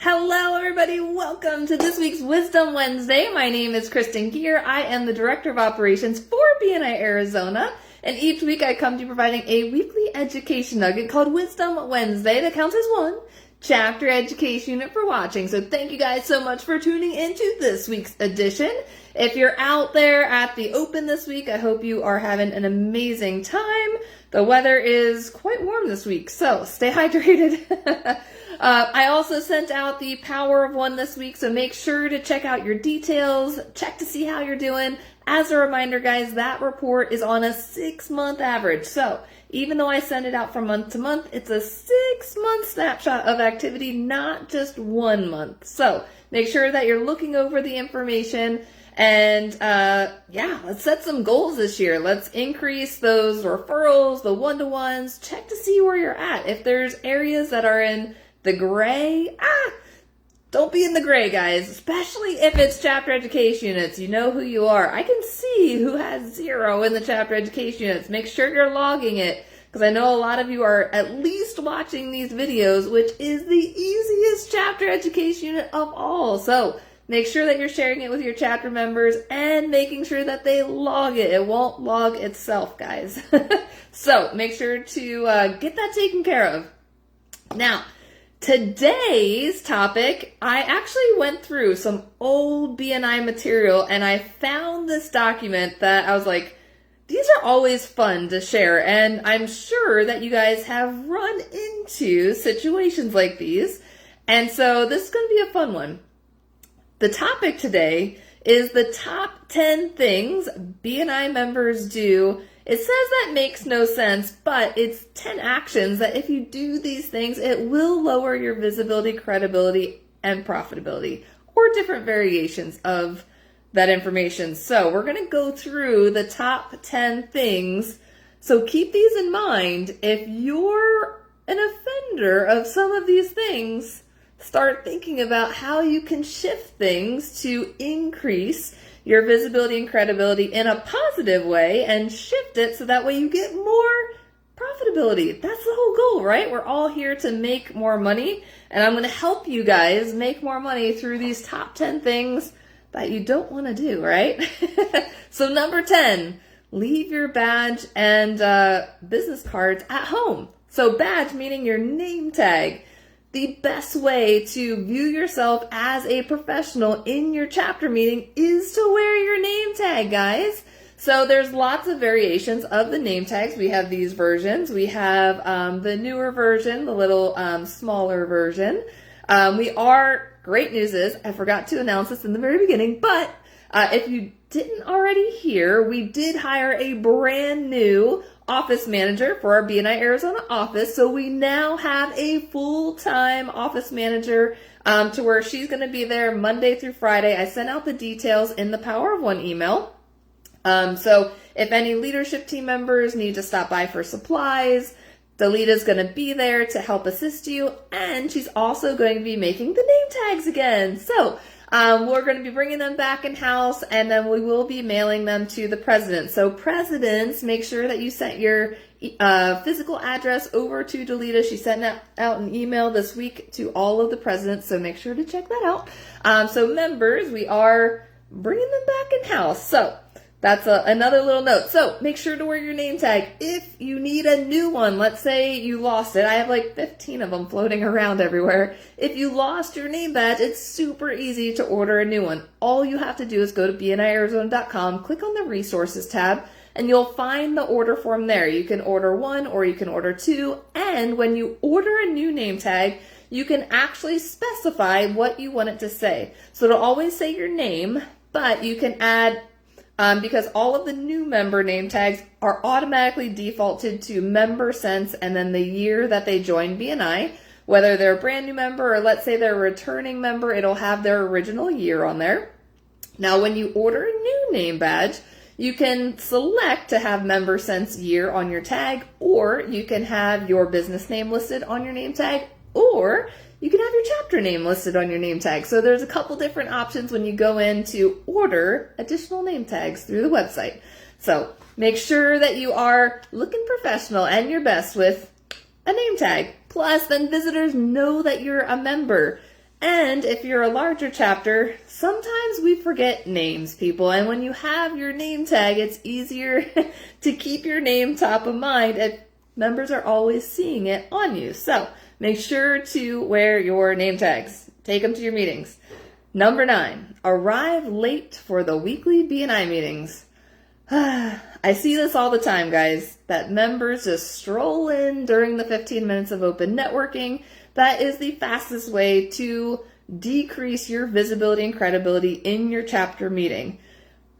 Hello, everybody. Welcome to this week's Wisdom Wednesday. My name is Kristen Gear. I am the Director of Operations for BNI Arizona. And each week I come to you providing a weekly education nugget called Wisdom Wednesday that counts as one chapter education unit for watching. So thank you guys so much for tuning into this week's edition. If you're out there at the open this week, I hope you are having an amazing time. The weather is quite warm this week, so stay hydrated. I also sent out the Power of One this week, so make sure to check out your details, check to see how you're doing. As a reminder, guys, that report is on a 6-month average. So even though I send it out from month to month, it's a 6-month snapshot of activity, not just 1 month. So make sure that you're looking over the information. And let's set some goals this year. Let's increase those referrals, the one-to-ones. Check to see where you're at. If there's areas that are in the gray, don't be in the gray, guys, especially if it's chapter education units. You know who you are. I can see who has 0 in the chapter education units. Make sure you're logging it, because I know a lot of you are at least watching these videos, which is the easiest chapter education unit of all. So make sure that you're sharing it with your chapter members and making sure that they log it. It won't log itself, guys. So make sure to get that taken care of. Now, today's topic, I actually went through some old BNI material and I found this document that I was like, these are always fun to share. And I'm sure that you guys have run into situations like these. And so this is going to be a fun one. The topic today is the top 10 things BNI members do. It says that makes no sense, but it's 10 actions that if you do these things, it will lower your visibility, credibility, and profitability, or different variations of that information. So we're going to go through the top 10 things. So keep these in mind. If you're an offender of some of these things, start thinking about how you can shift things to increase your visibility and credibility in a positive way and shift it so that way you get more profitability. That's the whole goal, right? We're all here to make more money, and I'm going to help you guys make more money through these top 10 things that you don't want to do, right? So number 10, leave your badge and business cards at home. So badge meaning your name tag. The best way to view yourself as a professional in your chapter meeting is to wear your name tag, guys. So there's lots of variations of the name tags. We have these versions. We have the newer version, the little smaller version. Great news is, I forgot to announce this in the very beginning, but if you didn't already hear, we did hire a brand new office manager for our BNI Arizona office. So we now have a full-time office manager to where she's going to be there Monday through Friday. I sent out the details in the Power of One email. So if any leadership team members need to stop by for supplies, Delita's going to be there to help assist you. And she's also going to be making the name tags again. So we're going to be bringing them back in-house, and then we will be mailing them to the president. So presidents, make sure that you sent your physical address over to Delita. She sent out an email this week to all of the presidents, so make sure to check that out. So members, we are bringing them back in-house. So that's another little note. So make sure to wear your name tag. If you need a new one, let's say you lost it. I have like 15 of them floating around everywhere. If you lost your name badge, it's super easy to order a new one. All you have to do is go to bniarizona.com, click on the resources tab, and you'll find the order form there. You can order 1 or you can order 2. And when you order a new name tag, you can actually specify what you want it to say. So it'll always say your name, but you can add because all of the new member name tags are automatically defaulted to member since and then the year that they joined BNI. Whether they're a brand new member or let's say they're a returning member, it'll have their original year on there. Now, when you order a new name badge, you can select to have member since year on your tag, or you can have your business name listed on your name tag, or you can have your chapter name listed on your name tag. So there's a couple different options when you go in to order additional name tags through the website. So make sure that you are looking professional and your best with a name tag. Plus, then visitors know that you're a member. And if you're a larger chapter, sometimes we forget names, people. And when you have your name tag, it's easier to keep your name top of mind if members are always seeing it on you. So make sure to wear your name tags. Take them to your meetings. Number 9, arrive late for the weekly BNI meetings. I see this all the time, guys, that members just stroll in during the 15 minutes of open networking. That is the fastest way to decrease your visibility and credibility in your chapter meeting.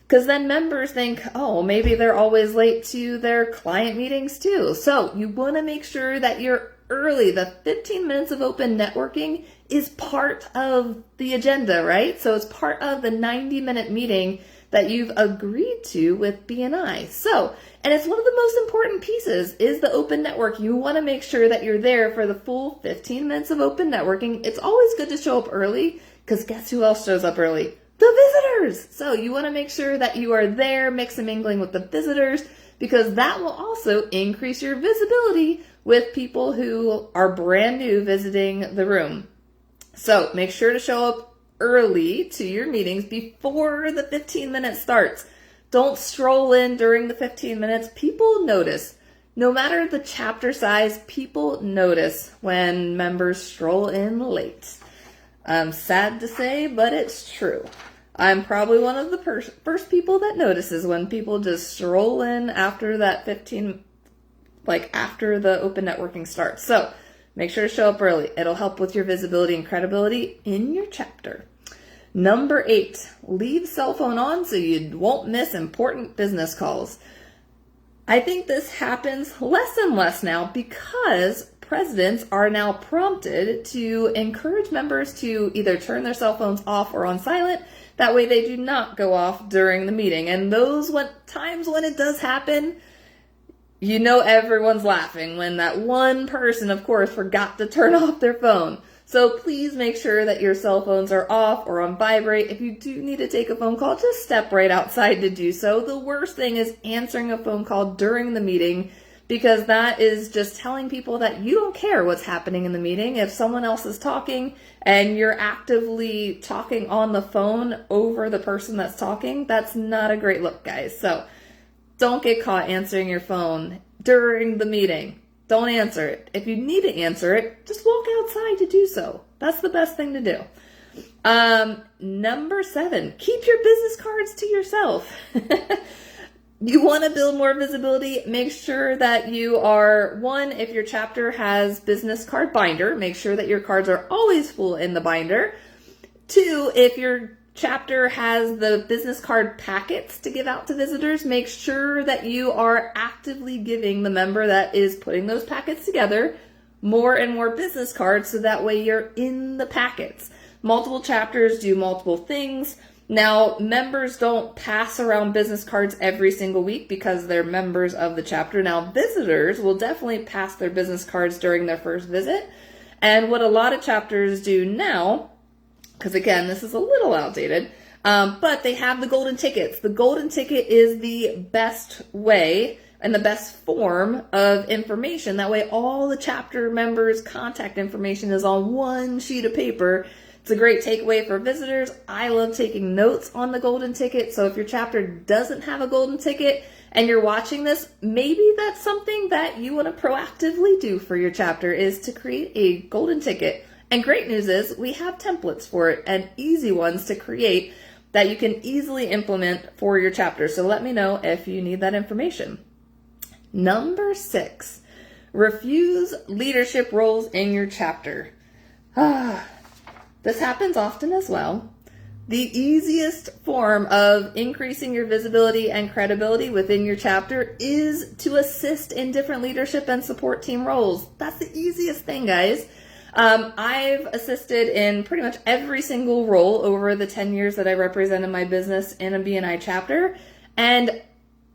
Because then members think, oh, maybe they're always late to their client meetings too. So you want to make sure that you're early. The 15 minutes of open networking is part of the agenda, right? So it's part of the 90-minute meeting that you've agreed to with BNI. So, and it's one of the most important pieces is the open network. You want to make sure that you're there for the full 15 minutes of open networking. It's always good to show up early because guess who else shows up early? The visitors. So you want to make sure that you are there mix and mingling with the visitors because that will also increase your visibility with people who are brand new visiting the room. So make sure to show up early to your meetings before the 15 minutes starts. Don't stroll in during the 15 minutes. People notice. No matter the chapter size, people notice when members stroll in late. I'm sad to say, but it's true. I'm probably one of the first people that notices when people just stroll in after that 15, after the open networking starts. So make sure to show up early. It'll help with your visibility and credibility in your chapter. Number 8, leave cell phone on so you won't miss important business calls. I think this happens less and less now because presidents are now prompted to encourage members to either turn their cell phones off or on silent. That way they do not go off during the meeting. And those times when it does happen, you know everyone's laughing when that one person, of course, forgot to turn off their phone. So please make sure that your cell phones are off or on vibrate. If you do need to take a phone call, just step right outside to do so. The worst thing is answering a phone call during the meeting because that is just telling people that you don't care what's happening in the meeting. If someone else is talking and you're actively talking on the phone over the person that's talking, that's not a great look, guys. So don't get caught answering your phone during the meeting. Don't answer it. If you need to answer it, just walk outside to do so. That's the best thing to do. Number 7, keep your business cards to yourself. You want to build more visibility, make sure that you are, one, if your chapter has business card binder, make sure that your cards are always full in the binder. 2, if your chapter has the business card packets to give out to visitors, make sure that you are actively giving the member that is putting those packets together more and more business cards so that way you're in the packets. Multiple chapters do multiple things. Now, members don't pass around business cards every single week because they're members of the chapter. Now, visitors will definitely pass their business cards during their first visit. And what a lot of chapters do now, because again, this is a little outdated, but they have the golden tickets. The golden ticket is the best way and the best form of information. That way all the chapter members' contact information is on one sheet of paper. It's a great takeaway for visitors. I love taking notes on the golden ticket. So if your chapter doesn't have a golden ticket and you're watching this, maybe that's something that you want to proactively do for your chapter is to create a golden ticket. And great news is we have templates for it and easy ones to create that you can easily implement for your chapter. So let me know if you need that information. Number 6, refuse leadership roles in your chapter. This happens often as well. The easiest form of increasing your visibility and credibility within your chapter is to assist in different leadership and support team roles. That's the easiest thing, guys. I've assisted in pretty much every single role over the 10 years that I represented my business in a BNI chapter, and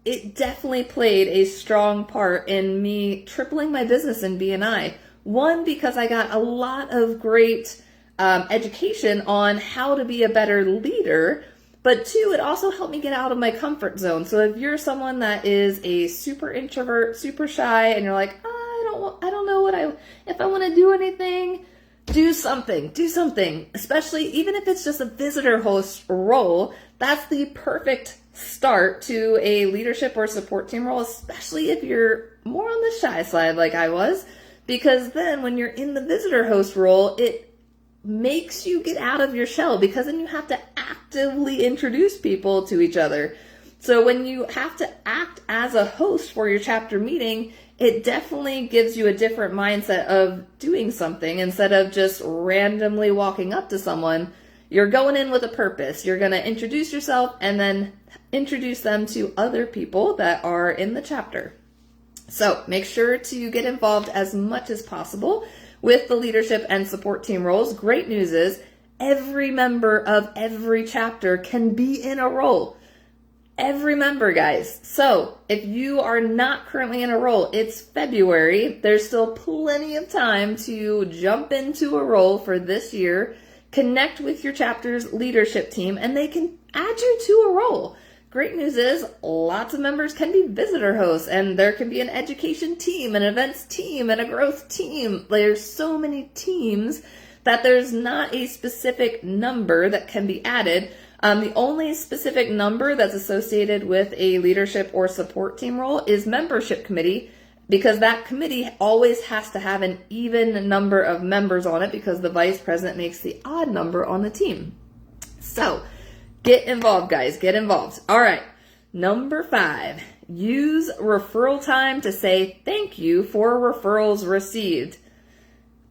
it definitely played a strong part in me tripling my business in BNI. One, because I got a lot of great education on how to be a better leader, but 2, it also helped me get out of my comfort zone. So if you're someone that is a super introvert, super shy, and you're like, I don't know if I want to do anything, do something, especially even if it's just a visitor host role. That's the perfect start to a leadership or support team role, especially if you're more on the shy side like I was, because then when you're in the visitor host role, it makes you get out of your shell, because then you have to actively introduce people to each other. So when you have to act as a host for your chapter meeting, it definitely gives you a different mindset of doing something instead of just randomly walking up to someone. You're going in with a purpose. You're going to introduce yourself and then introduce them to other people that are in the chapter. So make sure to get involved as much as possible with the leadership and support team roles. Great news is every member of every chapter can be in a role. Every member, guys. So if you are not currently in a role, it's February. There's still plenty of time to jump into a role for this year. Connect with your chapter's leadership team and they can add you to a role. Great news is lots of members can be visitor hosts, and there can be an education team, an events team, and a growth team. There's so many teams that there's not a specific number that can be added. The only specific number that's associated with a leadership or support team role is membership committee, because that committee always has to have an even number of members on it, because the vice president makes the odd number on the team. So get involved, guys. Get involved. All right. Number 5, use referral time to say thank you for referrals received.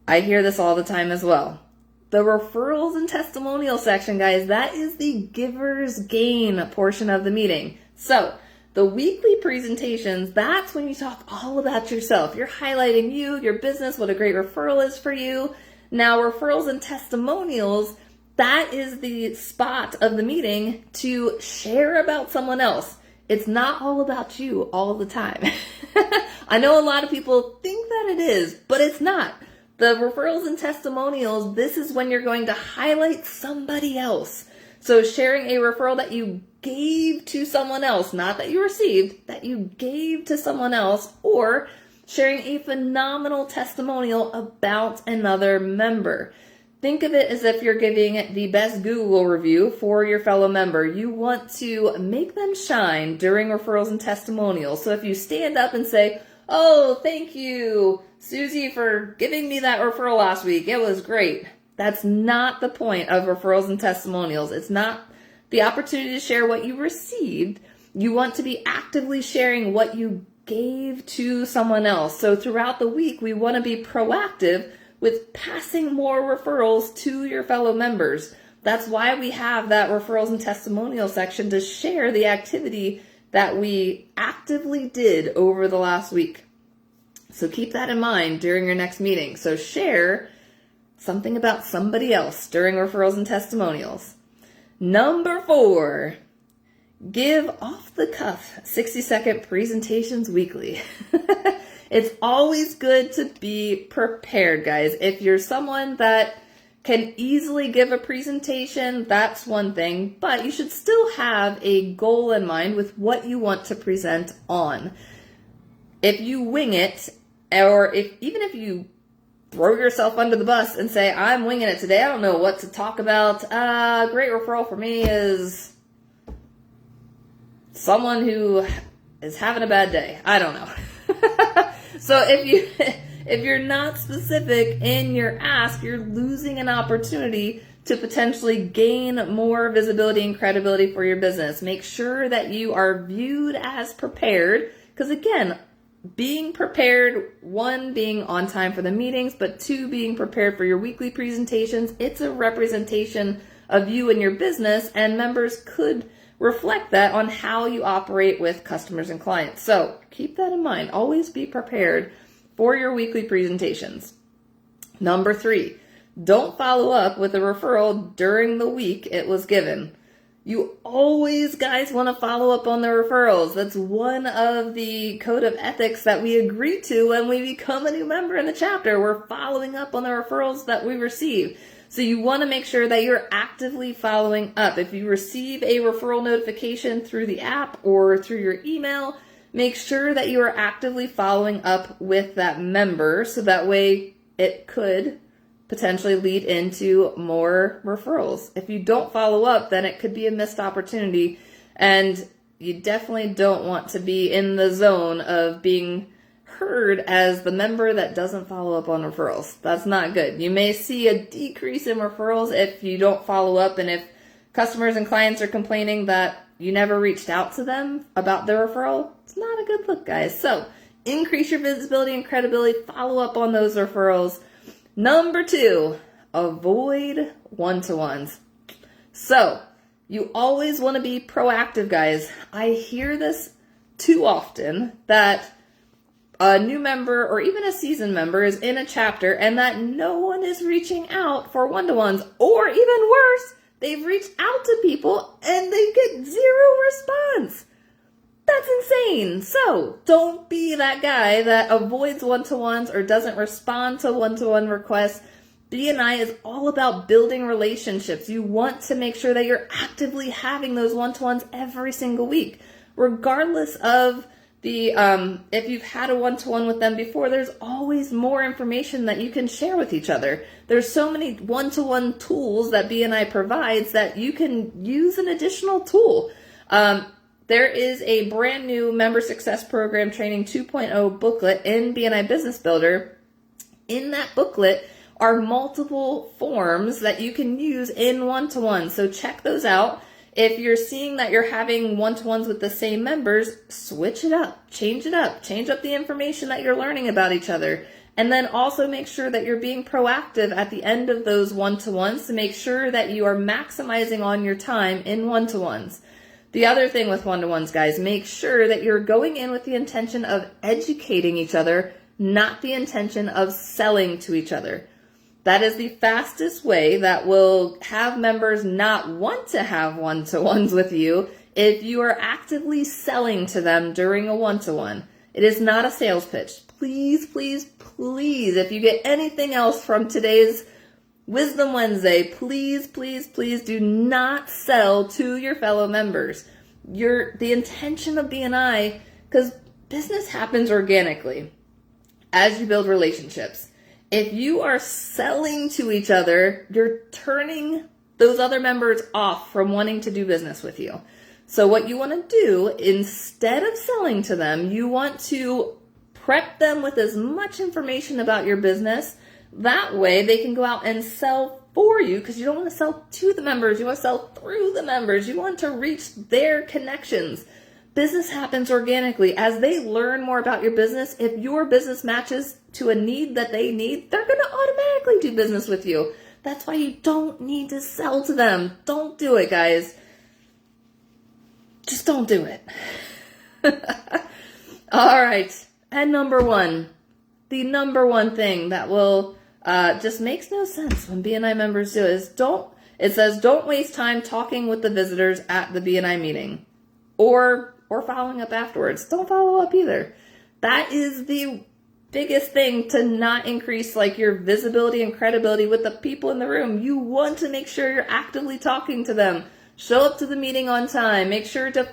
I hear this all the time as well. The referrals and testimonial section, guys, that is the giver's gain portion of the meeting. So the weekly presentations, that's when you talk all about yourself. You're highlighting you, your business, what a great referral is for you. Now, referrals and testimonials, that is the spot of the meeting to share about someone else. It's not all about you all the time. I know a lot of people think that it is, but it's not. The referrals and testimonials, this is when you're going to highlight somebody else. So sharing a referral that you gave to someone else, not that you received, that you gave to someone else, or sharing a phenomenal testimonial about another member. Think of it as if you're giving the best Google review for your fellow member. You want to make them shine during referrals and testimonials. So if you stand up and say, "Oh, thank you, Susie, for giving me that referral last week. It was great." That's not the point of referrals and testimonials. It's not the opportunity to share what you received. You want to be actively sharing what you gave to someone else. So throughout the week, we want to be proactive with passing more referrals to your fellow members. That's why we have that referrals and testimonial section, to share the activity that we actively did over the last week. So keep that in mind during your next meeting. So share something about somebody else during referrals and testimonials. Number 4, give off-the-cuff 60-second presentations weekly. It's always good to be prepared, guys. If you're someone that can easily give a presentation, that's one thing, but you should still have a goal in mind with what you want to present on. If you wing it, or even if you throw yourself under the bus and say, "I'm winging it today, I don't know what to talk about. Great referral for me is someone who is having a bad day." I don't know. So if you're not specific in your ask, you're losing an opportunity to potentially gain more visibility and credibility for your business. Make sure that you are viewed as prepared, because again, being prepared, 1, being on time for the meetings, but 2, being prepared for your weekly presentations, it's a representation of you and your business, and members could reflect that on how you operate with customers and clients. So keep that in mind. Always be prepared for your weekly presentations. Number 3, don't follow up with a referral during the week it was given. You always, guys, want to follow up on the referrals. That's one of the code of ethics that we agree to when we become a new member in the chapter. We're following up on the referrals that we receive. So you want to make sure that you're actively following up. If you receive a referral notification through the app or through your email, make sure that you are actively following up with that member, so that way it could potentially lead into more referrals. If you don't follow up, then it could be a missed opportunity, and you definitely don't want to be in the zone of being heard as the member that doesn't follow up on referrals. That's not good. You may see a decrease in referrals if you don't follow up, and if customers and clients are complaining that you never reached out to them about their referral, it's not a good look, guys. So increase your visibility and credibility, follow up on those referrals. Number 2, avoid one-to-ones. So you always want to be proactive, guys. I hear this too often that a new member or even a seasoned member is in a chapter and that no one is reaching out for one-to-ones, or even worse, they've reached out to people and they get 0 response. That's insane. So don't be that guy that avoids one-to-ones or doesn't respond to one-to-one requests. BNI is all about building relationships. You want to make sure that you're actively having those one-to-ones every single week, regardless of if you've had a one-to-one with them before. There's always more information that you can share with each other. There's so many one-to-one tools that BNI provides that you can use an additional tool. There is a brand new Member Success Program Training 2.0 booklet in BNI Business Builder. In that booklet are multiple forms that you can use in one-to-one. So check those out. If you're seeing that you're having one-to-ones with the same members, switch it up, change up the information that you're learning about each other. And then also make sure that you're being proactive at the end of those one-to-ones to make sure that you are maximizing on your time in one-to-ones. The other thing with one-to-ones, guys, make sure that you're going in with the intention of educating each other, not the intention of selling to each other. That is the fastest way that will have members not want to have one-to-ones with you if you are actively selling to them during a one-to-one. It is not a sales pitch. Please, please, please, if you get anything else from today's Wisdom Wednesday, please, please, please do not sell to your fellow members. The intention of BNI, because business happens organically as you build relationships. If you are selling to each other, you're turning those other members off from wanting to do business with you. So what you want to do, instead of selling to them, you want to prep them with as much information about your business. That way they can go out and sell for you, because you don't want to sell to the members. You want to sell through the members. You want to reach their connections. Business happens organically. As they learn more about your business, if your business matches to a need that they need, they're going to automatically do business with you. That's why you don't need to sell to them. Don't do it, guys. Just don't do it. All right. And number 1, the number 1 thing that will just makes no sense when BNI members do is don't waste time talking with the visitors at the BNI meeting or following up afterwards. Don't follow up either. That is the biggest thing to not increase your visibility and credibility with the people in the room. You want to make sure you're actively talking to them. Show up to the meeting on time. Make sure to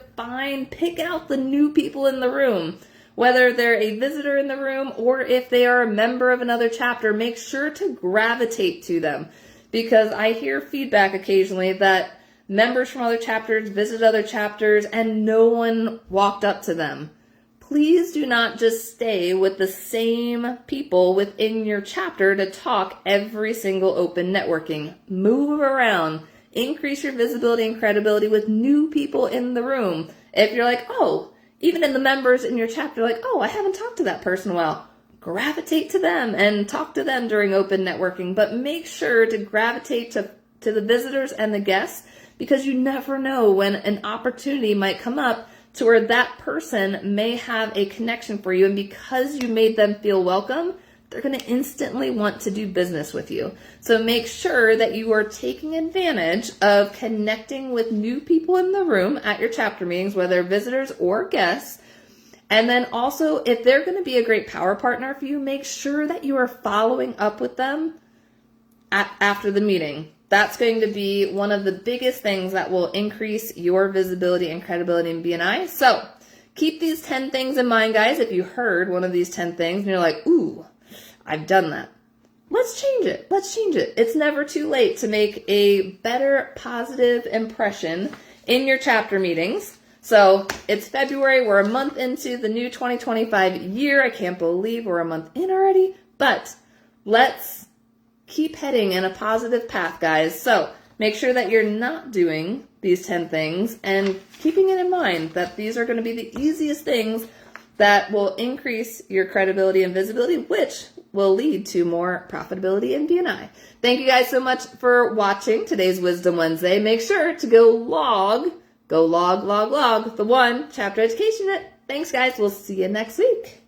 pick out the new people in the room. Whether they're a visitor in the room or if they are a member of another chapter, make sure to gravitate to them. Because I hear feedback occasionally that members from other chapters visit other chapters and no one walked up to them. Please do not just stay with the same people within your chapter to talk every single open networking. Move around. Increase your visibility and credibility with new people in the room. If you're even in the members in your chapter, I haven't talked to that person in a while, gravitate to them and talk to them during open networking. But make sure to gravitate to the visitors and the guests, because you never know when an opportunity might come up to where that person may have a connection for you. And because you made them feel welcome, they're going to instantly want to do business with you. So make sure that you are taking advantage of connecting with new people in the room at your chapter meetings, whether visitors or guests. And then also, if they're going to be a great power partner for you, make sure that you are following up with them after the meeting. That's going to be one of the biggest things that will increase your visibility and credibility in BNI. So keep these 10 things in mind, guys. If you heard one of these 10 things and you're like, ooh, I've done that, let's change it. Let's change it. It's never too late to make a better positive impression in your chapter meetings. So it's February. We're a month into the new 2025 year. I can't believe we're a month in already, but let's keep heading in a positive path, guys. So make sure that you're not doing these 10 things and keeping it in mind that these are going to be the easiest things that will increase your credibility and visibility, which will lead to more profitability in BNI. Thank you guys so much for watching today's Wisdom Wednesday. Make sure to go log the one chapter education. Thanks, guys. We'll see you next week.